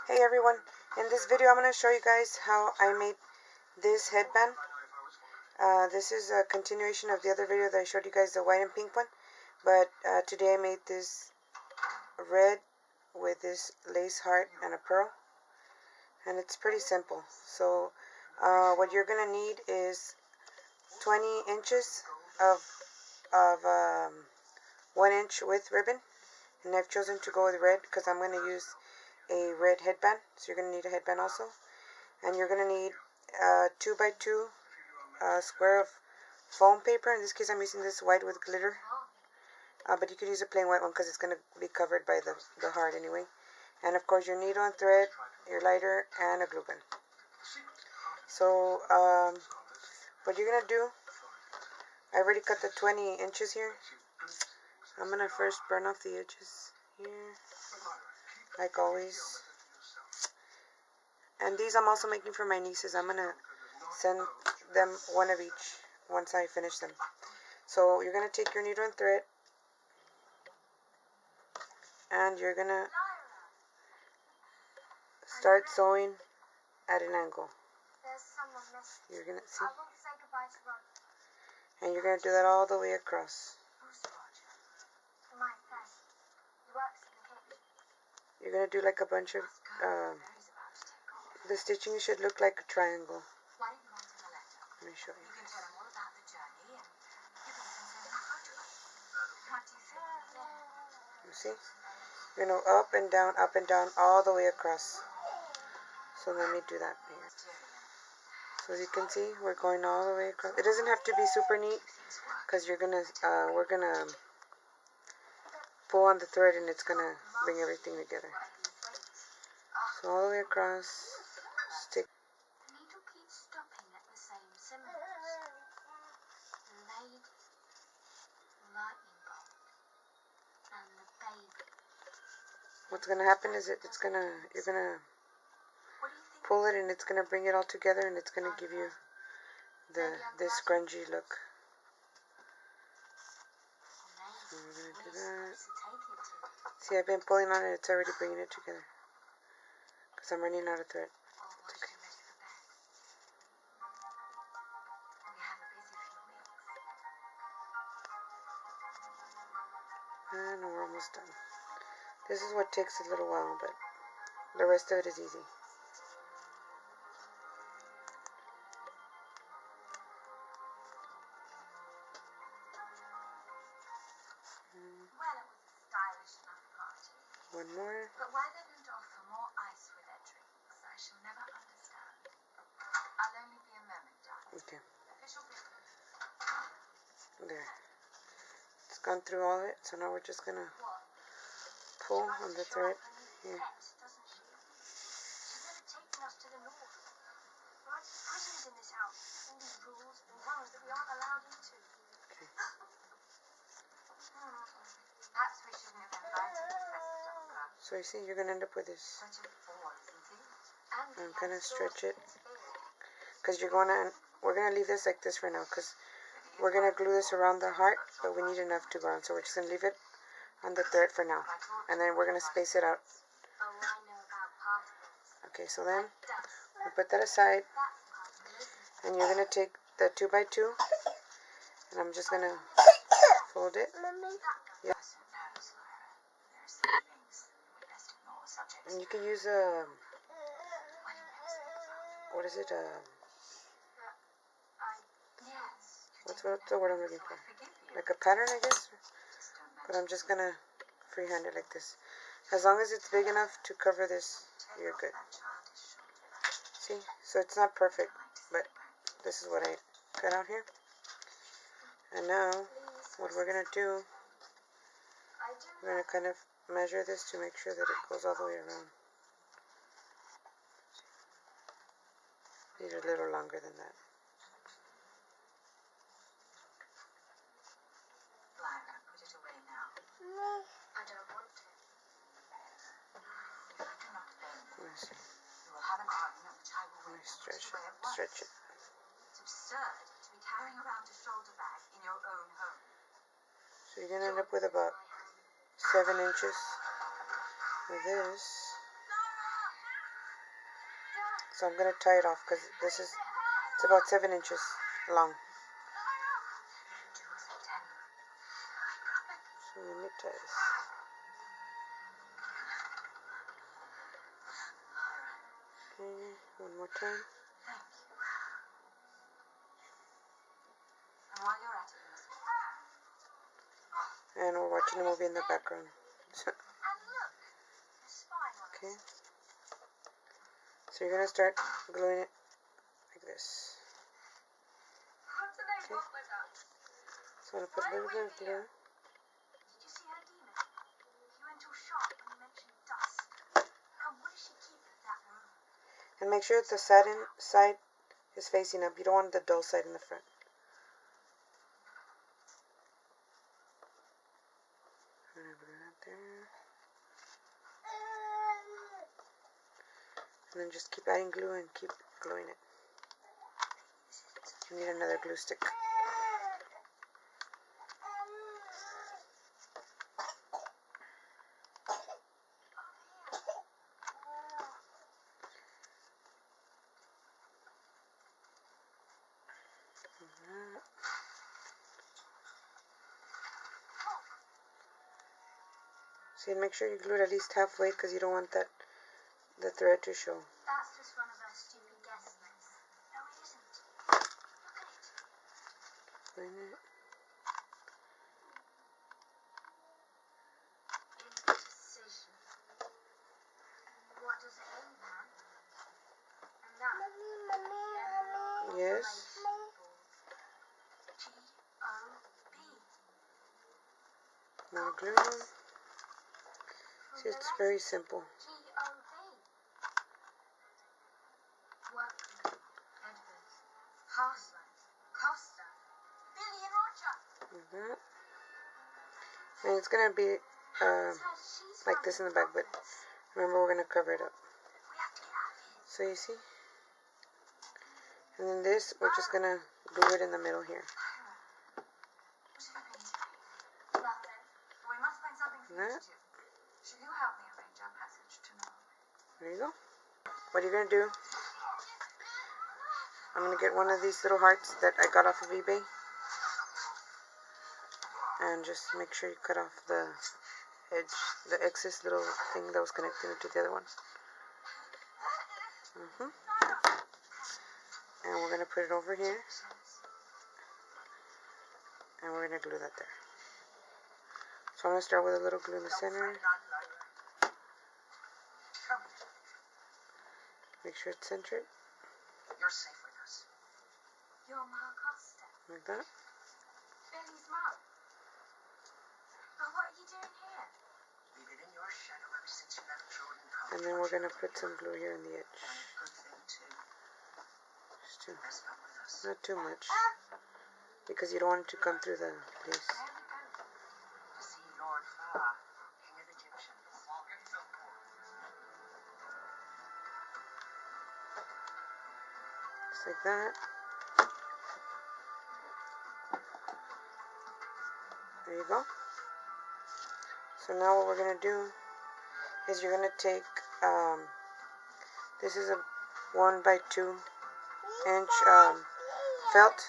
Hey everyone, in this video I'm going to show you guys how I made this headband. This is a continuation of the other video that I showed you guys, the white and pink one. But today I made this red with this lace heart and a pearl. And it's pretty simple. So what you're going to need is 20 inches of 1 inch width ribbon. And I've chosen to go with red because I'm going to use a red headband, so you're going to need a headband also. And you're going to need 2x2 square of foam paper. In this case I'm using this white with glitter, but you could use a plain white one because it's going to be covered by the heart anyway. And of course your needle and thread, your lighter, and a glue gun. So what you're going to do, I already cut the 20 inches here. I'm going to first burn off the edges here, like always. And these I'm also making for my nieces. I'm going to send them one of each once I finish them. So you're going to take your needle and thread, and you're going to start sewing at an angle. You're going to see, and you're going to do that all the way across. You're going to do like a bunch of the stitching should look like a triangle. Let me show you. You see? You know, up and down, all the way across. So let me do that here. So as you can see, we're going all the way across. It doesn't have to be super neat because we're gonna pull on the thread and it's gonna bring everything together. So all the way across, stick. The needle keeps stopping at the same symbols. Lady, lightning bolt, and the baby. What's gonna happen is you're gonna pull it and it's gonna bring it all together and it's gonna give you this grungy look. So we're gonna do that. See, I've been pulling on it, it's already bringing it together. Because I'm running out of thread. It's okay. And we're almost done. This is what takes a little while, but the rest of it is easy. One more. But why they didn't offer more ice with their drinks, I shall never understand. I'll only be a moment, darling. Okay. Official business. There. It's gone through all of it, so now we're just gonna pull on the thread here. She's never taken us to the north. We're like prisoners in this house. All these rules and runs that we aren't allowed into. Okay. Perhaps we shouldn't have invited Professor Dunker. So you see, you're gonna end up with this. Such a bore, isn't he? I'm gonna stretch it because we're gonna leave this like this for now because we're gonna glue this around the heart, but we need enough to go on, so we're just gonna leave it on the thread for now, and then we're gonna space it out. Oh, I know about particles. Okay, so then we put that aside, and you're gonna take the 2x2, and I'm just gonna fold it. Yeah. And you can use a what is it? What's the word I'm looking for? Like a pattern, I guess. But I'm just gonna freehand it like this. As long as it's big enough to cover this, you're good. See? So it's not perfect, but this is what I cut out here. And now, what we're gonna do, we're gonna kind of measure this to make sure that it goes all the way around. Need a little longer than that. Put it away now. No. I don't want to. I do not blame you. You will have an argument which I will Stretch it. It's absurd to be carrying around a shoulder bag in your own home. So you're gonna end up with about 7 inches of this. So I'm going to tie it off because it's about 7 inches long. So let me tie this. Okay, one more time. And we're watching a movie in the background. Okay. So you're going to start gluing it like this. Okay. So I'm going to put a little bit of glue. And make sure that the side is facing up. You don't want the dull side in the front. I'm going to put it there. And then just keep adding glue and keep gluing it. You need another glue stick. See, and make sure you glue it at least halfway because you don't want the thread to show. That's just one of those stupid guess lists. No, it isn't. Look at it. Indecision. What does it mean, man? And that? Yes. G-O-B. More glue. See, it's very simple. G-O-B. Workman. Headbands. Parcel. Costa. Billy and Roger. Like that. And it's going to be like this in the back, but remember we're going to cover it up. So you see? And then this, we're just going to glue it in the middle here. Nothing. We must find something for you to do. Should you help me arrange our passage tomorrow? There you go. What you're going to do, I'm going to get one of these little hearts that I got off of eBay. And just make sure you cut off the edge, the excess little thing that was connecting it to the other one. And we're going to put it over here. And we're going to glue that there. So I'm going to start with a little glue in the center. Make sure it's centered. You're safe with us. You're Ma Costa. Like that. Billy's mum. But what are you doing here? We've been in your shadow ever since you left Jordan College. And then we're going to put some glue here in the edge. Good thing too. Just to, Best come with us. not too much. Because you don't want it to come through the piece. To see Lord Farr, King of Egyptians. Just like that. There you go. So now what we're going to do is you're going to take, this is a 1 by 2 inch felt.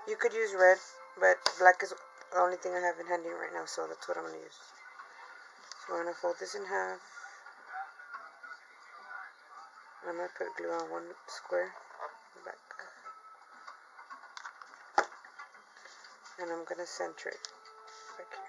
You could use red, but black is the only thing I have in handy right now, so that's what I'm going to use. So I'm going to fold this in half. I'm going to put glue on one square in the back. And I'm going to center it back here.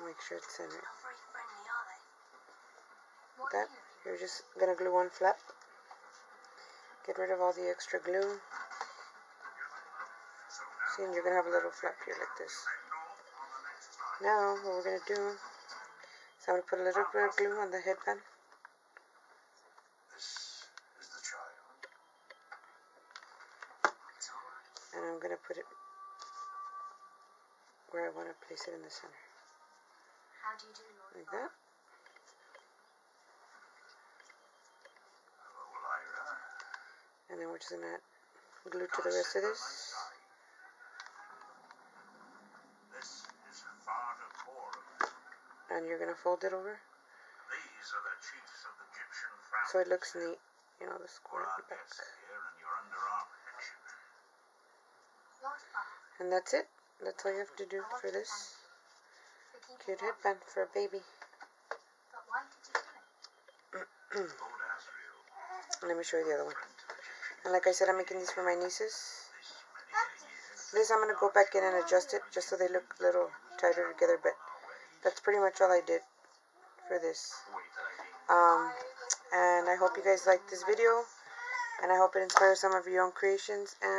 Make sure it's centered. Not very friendly, are they? Like that. You're just going to glue one flap. Get rid of all the extra glue. See, and you're going to have a little flap here like this. Now, what we're going to do is I'm going to put a little bit of glue on the headband. This is the child. It's all right. And I'm going to put it where I want to place it in the center. How do you do, Lord? Like that. Hello, Lyra. And then we're just going to glue to the rest of this. This is Father Corum. and you're going to fold it over. These are the chiefs of the Egyptian So it family. looks neat, you know, the square We're at our the back. guests here, and you're under our protection. And that's it. That's all you have to do for this cute headband for a baby. But why did you do it? Lord Asriel, Let me show you the other one. friend to the Egyptian, And like I said, I'm making these for my nieces. this many years. This I'm going to go back in and adjust it just so they look a little tighter together, but that's pretty much all I did for this. And I hope you guys liked this video, and I hope it inspires some of your own creations. And